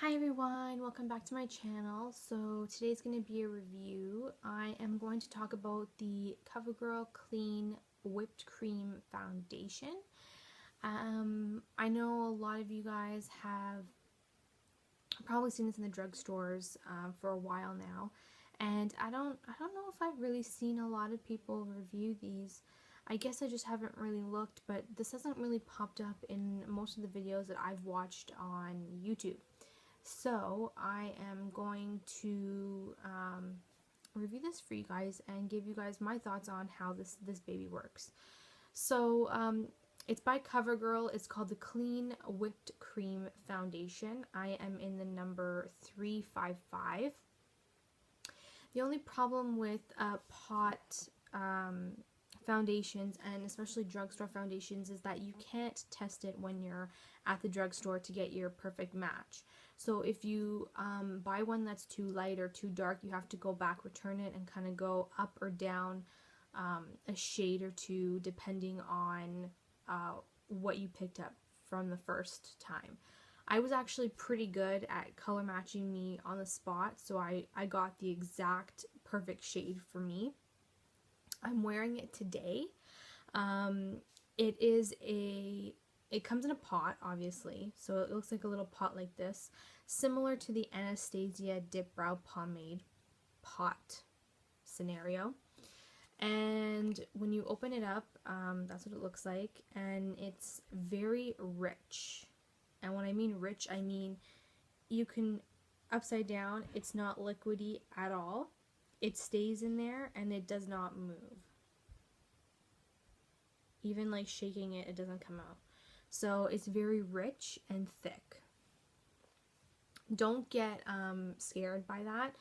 Hi everyone, welcome back to my channel. So today's going to be a review. I am going to talk about the Covergirl Clean Whipped Cream Foundation. I know a lot of you guys have probably seen this in the drugstores for a while now, and I don't know if I've really seen a lot of people review these. I guess I just haven't really looked, but this hasn't really popped up in most of the videos that I've watched on YouTube. So I am going to review this for you guys and give you guys my thoughts on how this baby works. So it's by Covergirl. It's called the Clean Whipped Cream Foundation. I am in the number 355. The only problem with pot foundations, and especially drugstore foundations, is that you can't test it when you're at the drugstore to get your perfect match. So if you buy one that's too light or too dark, you have to go back, return it, and kind of go up or down a shade or two depending on what you picked up from the first time. I was actually pretty good at color matching me on the spot, so I got the exact perfect shade for me. I'm wearing it today. It comes in a pot, obviously, so it looks like a little pot like this, similar to the Anastasia Dip Brow Pomade pot scenario. And when you open it up, that's what it looks like, and it's very rich. And when I mean rich, I mean you can upside down, it's not liquidy at all. It stays in there and it does not move. Even like shaking it, it doesn't come out. So it's very rich and thick. Don't get scared by that,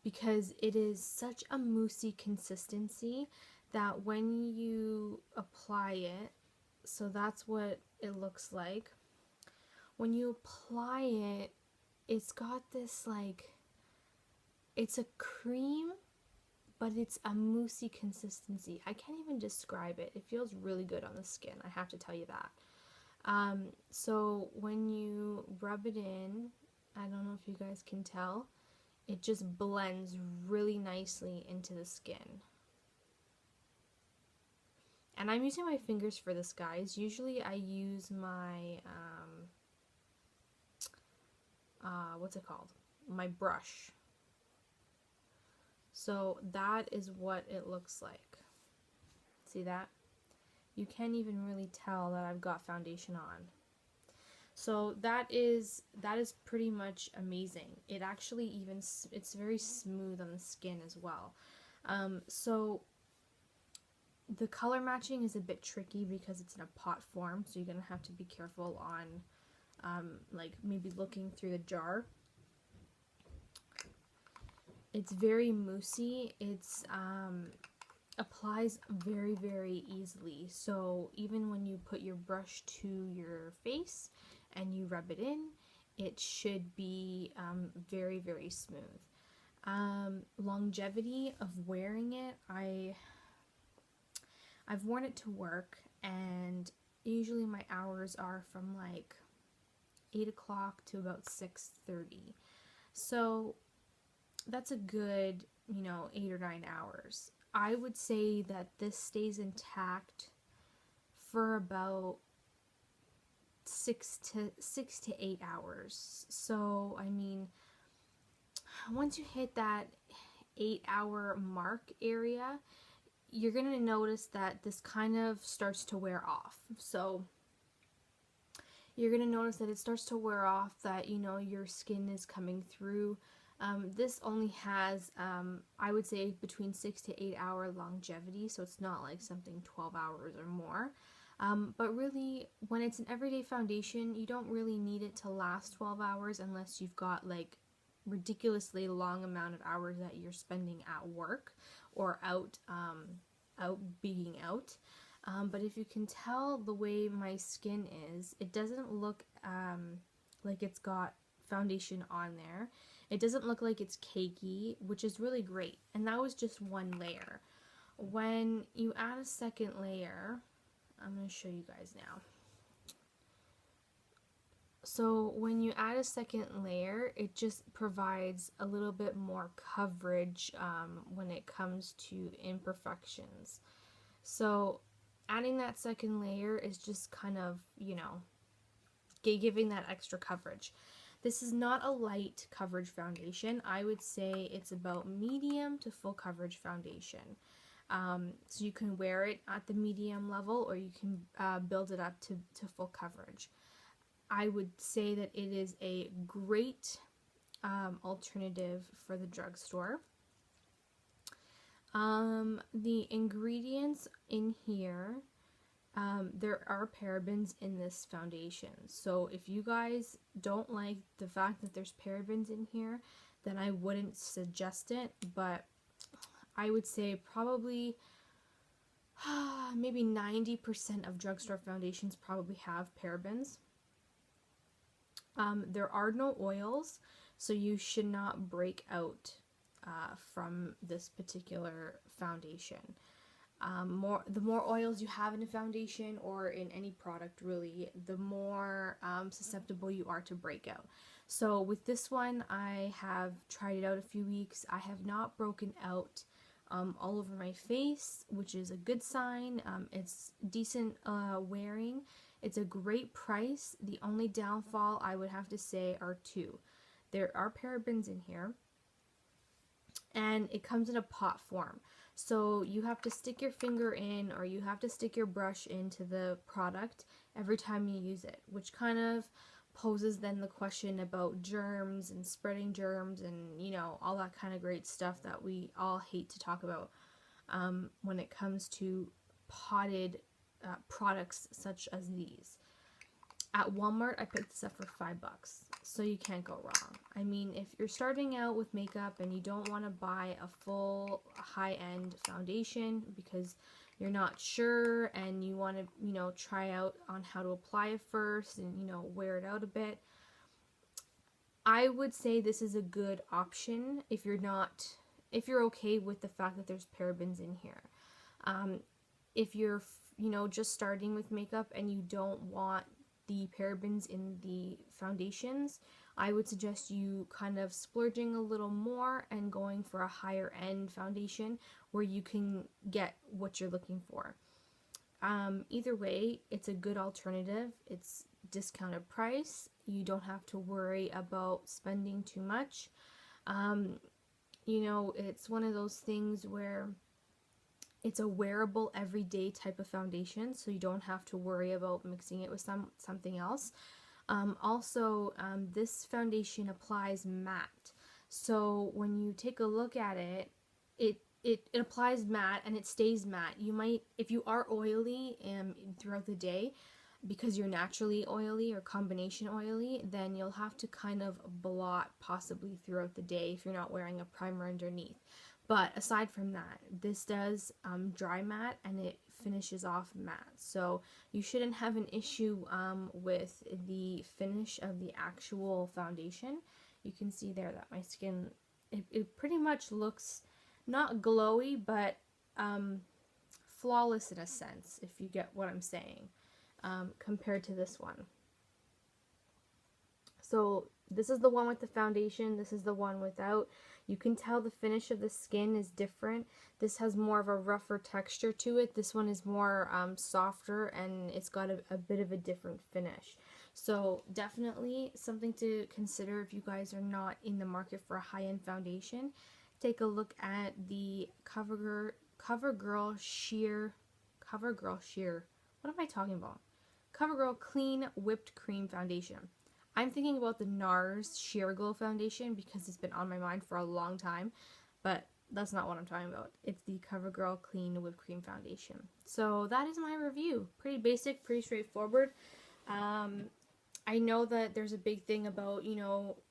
because it is such a moussey consistency that when you apply it, so that's what it looks like. When you apply it, it's got this like, it's a cream, but it's a moussey consistency. I can't even describe it. It feels really good on the skin, I have to tell you that. So when you rub it in, I don't know if you guys can tell, it just blends really nicely into the skin. And I'm using my fingers for this, guys. Usually I use my, what's it called? My brush. So that is what it looks like. See that? You can't even really tell that I've got foundation on. So that is pretty much amazing. It actually even, it's very smooth on the skin as well. So the color matching is a bit tricky because it's in a pot form, so you're gonna have to be careful on like maybe looking through the jar. It's very moussey. It's applies very, very easily. So even when you put your brush to your face and you rub it in, it should be very, very smooth. Longevity of wearing it, I've worn it to work, and usually my hours are from like 8 o'clock to about 6:30. So that's a good, 8 or 9 hours. I would say that this stays intact for about 6 to 8 hours. So, I mean, once you hit that 8-hour mark area, you're going to notice that this kind of starts to wear off. So, you're going to notice that it starts to wear off, that, your skin is coming through. This only has, I would say, between 6 to 8 hour longevity, so it's not like something 12 hours or more. But really, when it's an everyday foundation, you don't really need it to last 12 hours unless you've got like ridiculously long amount of hours that you're spending at work or out being out. But if you can tell the way my skin is, it doesn't look like it's got foundation on there. It doesn't look like it's cakey, which is really great. And that was just one layer. When you add a second layer, I'm going to show you guys now. So when you add a second layer, it just provides a little bit more coverage when it comes to imperfections. So adding that second layer is just kind of, giving that extra coverage. This is not a light coverage foundation. I would say it's about medium to full coverage foundation. So you can wear it at the medium level, or you can build it up to full coverage. I would say that it is a great alternative for the drugstore. The ingredients in here, there are parabens in this foundation. So if you guys don't like the fact that there's parabens in here, then I wouldn't suggest it. But I would say probably maybe 90% of drugstore foundations probably have parabens. There are no oils, so you should not break out from this particular foundation. The more oils you have in a foundation or in any product really, the more susceptible you are to breakout. So with this one, I have tried it out a few weeks. I have not broken out all over my face, which is a good sign. It's decent wearing. It's a great price. The only downfall I would have to say are two. There are parabens in here, and it comes in a pot form. So you have to stick your finger in, or you have to stick your brush into the product every time you use it, which kind of poses then the question about germs and spreading germs and, all that kind of great stuff that we all hate to talk about when it comes to potted products such as these. At Walmart, I picked this up for $5, so you can't go wrong. I mean, if you're starting out with makeup and you don't want to buy a full high-end foundation because you're not sure and you want to, try out on how to apply it first and, wear it out a bit, I would say this is a good option if you're okay with the fact that there's parabens in here. If you're, just starting with makeup and you don't want the parabens in the foundations, I would suggest you kind of splurging a little more and going for a higher end foundation where you can get what you're looking for. Either way, it's a good alternative. It's discounted price. You don't have to worry about spending too much. It's one of those things where it's a wearable everyday type of foundation, so you don't have to worry about mixing it with something else. This foundation applies matte. So when you take a look at it, it applies matte and it stays matte. You might, if you are oily throughout the day, because you're naturally oily or combination oily, then you'll have to kind of blot possibly throughout the day if you're not wearing a primer underneath. But aside from that, this does dry matte and it finishes off matte. So you shouldn't have an issue with the finish of the actual foundation. You can see there that my skin, it pretty much looks not glowy, but flawless in a sense, if you get what I'm saying, compared to this one. So this is the one with the foundation, this is the one without. You can tell the finish of the skin is different. This has more of a rougher texture to it. This one is more softer, and it's got a bit of a different finish. So definitely something to consider if you guys are not in the market for a high-end foundation. Take a look at the Covergirl Sheer. What am I talking about? Covergirl Clean Whipped Cream Foundation. I'm thinking about the NARS Sheer Glow Foundation because it's been on my mind for a long time, but that's not what I'm talking about. It's the Covergirl Clean Whipped Cream Foundation. So that is my review. Pretty basic, pretty straightforward. I know that there's a big thing about,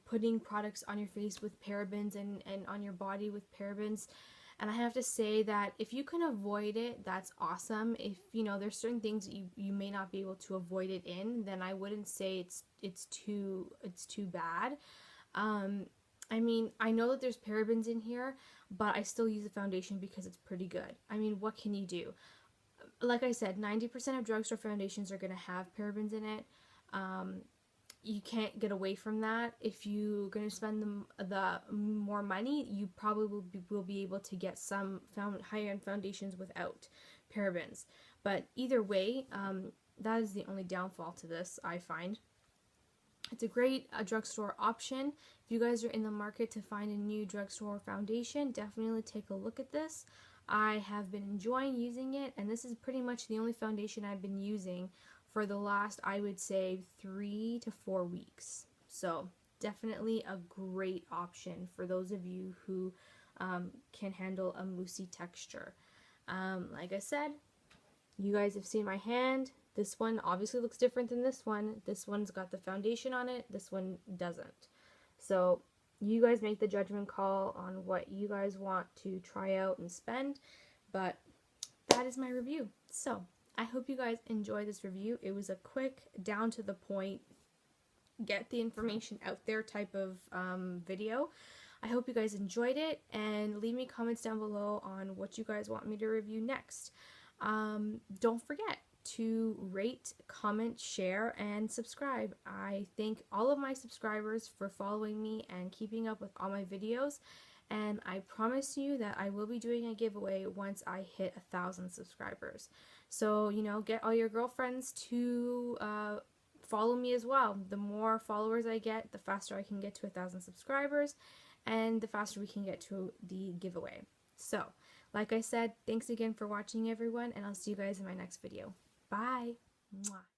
putting products on your face with parabens and on your body with parabens. And I have to say that if you can avoid it, that's awesome. If, there's certain things that you may not be able to avoid it in, then I wouldn't say it's too bad. I mean, I know that there's parabens in here, but I still use the foundation because it's pretty good. I mean, what can you do? Like I said, 90% of drugstore foundations are going to have parabens in it. you can't get away from that. If you're going to spend the more money, you probably will be able to get some high-end foundations without parabens. But either way, that is the only downfall to this, I find. It's a great drugstore option. If you guys are in the market to find a new drugstore foundation, definitely take a look at this. I have been enjoying using it, and this is pretty much the only foundation I've been using for the last, I would say, 3 to 4 weeks. So definitely a great option for those of you who can handle a moussey texture. Like I said, you guys have seen my hand. This one obviously looks different than this one. This one's got the foundation on it. This one doesn't. So you guys make the judgment call on what you guys want to try out and spend. But that is my review. So I hope you guys enjoy this review. It was a quick, down to the point, get the information out there type of video. I hope you guys enjoyed it, and leave me comments down below on what you guys want me to review next. Don't forget to rate, comment, share, and subscribe. I thank all of my subscribers for following me and keeping up with all my videos, and I promise you that I will be doing a giveaway once I hit 1,000 subscribers. So, you know, get all your girlfriends to follow me as well. The more followers I get, the faster I can get to 1,000 subscribers, and the faster we can get to the giveaway. So, like I said, thanks again for watching, everyone, and I'll see you guys in my next video. Bye! Mwah.